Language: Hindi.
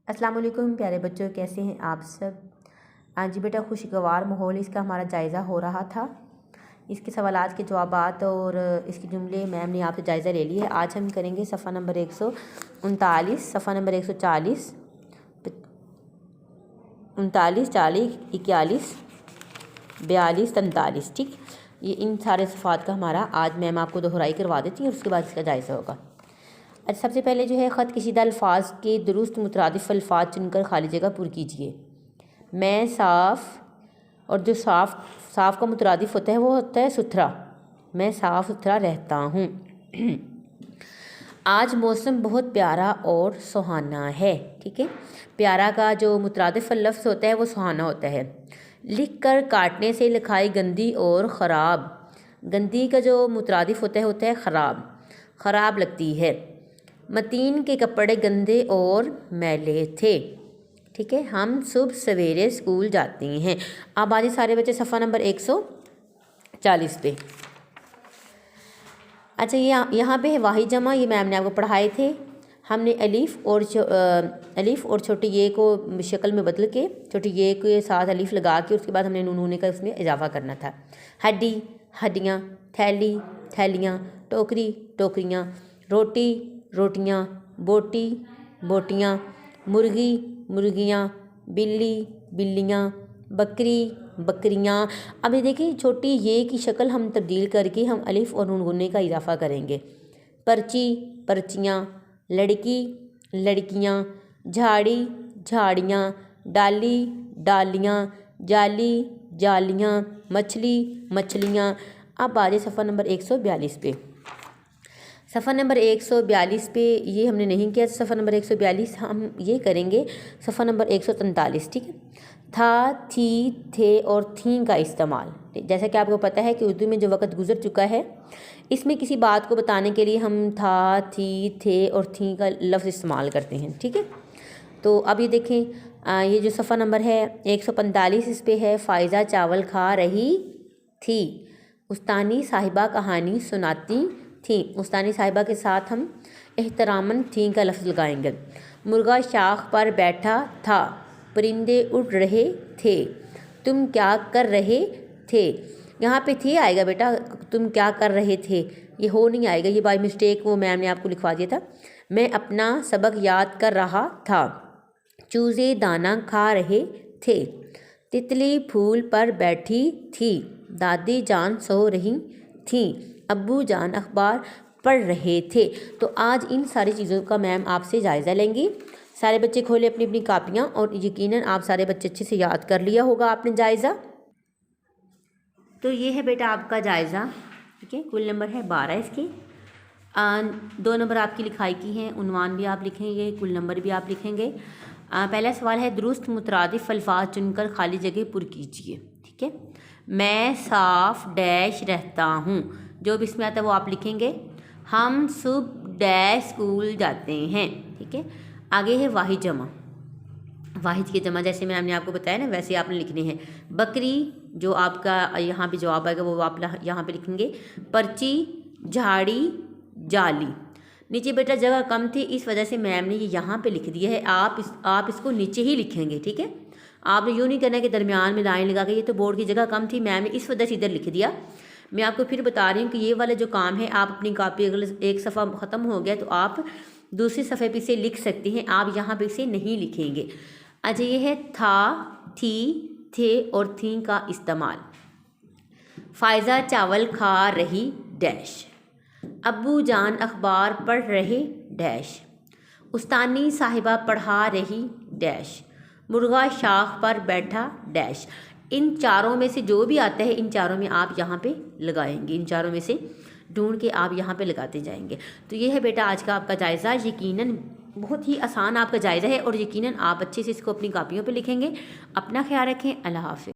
अस्सलाम वालेकुम प्यारे बच्चों, कैसे हैं आप सब। हाँ जी बेटा, खुशगवार माहौल इसका हमारा जायज़ा हो रहा था। इसके सवालात के जवाबात और इसके जुमले मैम ने आपसे जायज़ा ले लिया है। आज हम करेंगे सफ़ा नंबर 139, सफ़ा नंबर 140, 39, 40, 41, 42, 43। ठीक, ये इन सारे सफ़ात का हमारा आज मैम आपको दोहराई करवा देती है और उसके बाद इसका जायज़ा होगा। अच्छा, सबसे पहले जो है ख़त कशीदा अल्फाज के दुरुस्त मुतरादिफ अल्फाज चुनकर खाली जगह पुर कीजिए। मैं साफ़, और जो साफ़ का मुतरादिफ होता है वो होता है सुथरा। मैं साफ़ सुथरा रहता हूँ। आज मौसम बहुत प्यारा और सुहाना है। ठीक है, प्यारा का जो मुतरादिफ लफ्ज़ होता है वो सुहाना होता है। लिख कर काटने से लिखाई गंदी और ख़राब। गंदी का जो मुतरादिफ होता है ख़राब, ख़राब लगती है। मतीन के कपड़े गंदे और मैले थे। ठीक है, हम सुबह सवेरे स्कूल जाते हैं। अब आज सारे बच्चे सफ़ा नंबर 140 पे। अच्छा, ये यहाँ पे है वाहिद जमा। ये मैम ने आपको पढ़ाए थे। हमने अलीफ़ और छोटी ये को शक्ल में बदल के छोटी ये के साथ अलीफ़ लगा के उसके बाद हमने नून का उसमें इजाफा करना था। हड्डी, हड्डियाँ, थैली, थैलियाँ, टोकरी, टोकरियाँ, रोटी, रोटियाँ, बोटी, बोटियाँ, मुर्गी, मुर्गियाँ, बिल्ली, बिल्लियाँ, बकरी, बकरियाँ। अब ये देखिए, छोटी ये की शक्ल हम तब्दील करके हम अलिफ और नून गुन्ने का इजाफा करेंगे। पर्ची, पर्चियाँ, लड़की, लड़कियाँ, झाड़ी, झाड़ियाँ, डाली, डालियाँ, जाली, जालियाँ, मछली, मछलियाँ। अब आ जाए सफ़ा नंबर 142 पे। सफ़ा नंबर 142 पे ये हमने नहीं किया। सफ़ा नंबर 142 हम ये करेंगे सफ़ा नंबर 143। ठीक है, था, थी, थे और थी का इस्तेमाल। जैसा कि आपको पता है कि उर्दू में जो वक्त गुजर चुका है, इसमें किसी बात को बताने के लिए हम था, थी, थे और थी का लफ्ज़ इस्तेमाल करते हैं। ठीक है, तो अब ये देखें, ये जो सफ़ा नंबर है 145, इस पर है फ़ायज़ा चावल खा रही थी। उस्तानी साहिबा कहानी सुनाती थी। उस्तानी साहिबा के साथ हम एहतरामन थी का लफ्ज़ लगाएंगे। मुर्गा शाख पर बैठा था। परिंदे उड़ रहे थे। तुम क्या कर रहे थे। यहाँ पे थे आएगा बेटा, तुम क्या कर रहे थे, ये हो नहीं आएगा, ये बाय मिस्टेक वो मैम ने आपको लिखवा दिया था। मैं अपना सबक याद कर रहा था। चूज़े दाना खा रहे थे। तितली फूल पर बैठी थी। दादी जान सो रही थी। अब्बू जान अखबार पढ़ रहे थे। तो आज इन सारी चीज़ों का मैम आपसे जायज़ा लेंगी। सारे बच्चे खोले अपनी अपनी कापियाँ और यकीनन आप सारे बच्चे अच्छे से याद कर लिया होगा आपने जायज़ा। तो ये है बेटा आपका जायज़ा। ठीक है, कुल नंबर है 12 इसके। 2 नंबर आपकी लिखाई की हैं, उन्वान भी आप लिखेंगे, कुल नंबर भी आप लिखेंगे। पहला सवाल है दुरुस्त मुतरादिफ अल्फाज चुनकर खाली जगह पुर कीजिए। ठीक है, मैं साफ़ डैश रहता हूँ, जो भी इसमें आता है वो आप लिखेंगे। हम सुबह डैश स्कूल जाते हैं। ठीक है, आगे है वाहिद जमा। वाहिद की जमा जैसे मैंने आपको बताया ना वैसे आपने लिखने हैं। बकरी, जो आपका यहाँ पे जवाब आएगा वो आप यहाँ पे लिखेंगे। पर्ची, झाड़ी, जाली। नीचे बेटा जगह कम थी, इस वजह से मैम ने ये यहाँ पे लिख दिया है। आप इसको नीचे ही लिखेंगे। ठीक है, आपने यूँ नहीं करना कि दरमियान में लाइन लगा के, ये तो बोर्ड की जगह कम थी, मैम ने इस वजह से इधर लिख दिया। मैं आपको फिर बता रही हूँ कि ये वाला जो काम है, आप अपनी कापी अगर एक सफ़ा ख़त्म हो गया तो आप दूसरे सफ़े पे से लिख सकते हैं, आप यहाँ पे से नहीं लिखेंगे। अच्छा, ये है था, थी, थे और थी का इस्तेमाल। फ़ायज़ा चावल खा रही डैश। अब्बू जान अखबार पढ़ रहे डैश। उस्तानी साहिबा पढ़ा रही डैश। मुर्गा शाख पर बैठा डैश। इन चारों में से जो भी आता है, इन चारों में आप यहाँ पे लगाएंगे, इन चारों में से ढूंढ के आप यहाँ पे लगाते जाएंगे। तो ये है बेटा आज का आपका जायज़ा। यकीनन बहुत ही आसान आपका जायज़ा है और यकीनन आप अच्छे से इसको अपनी कापियों पे लिखेंगे। अपना ख्याल रखें। अल्लाह हाफ़िज़।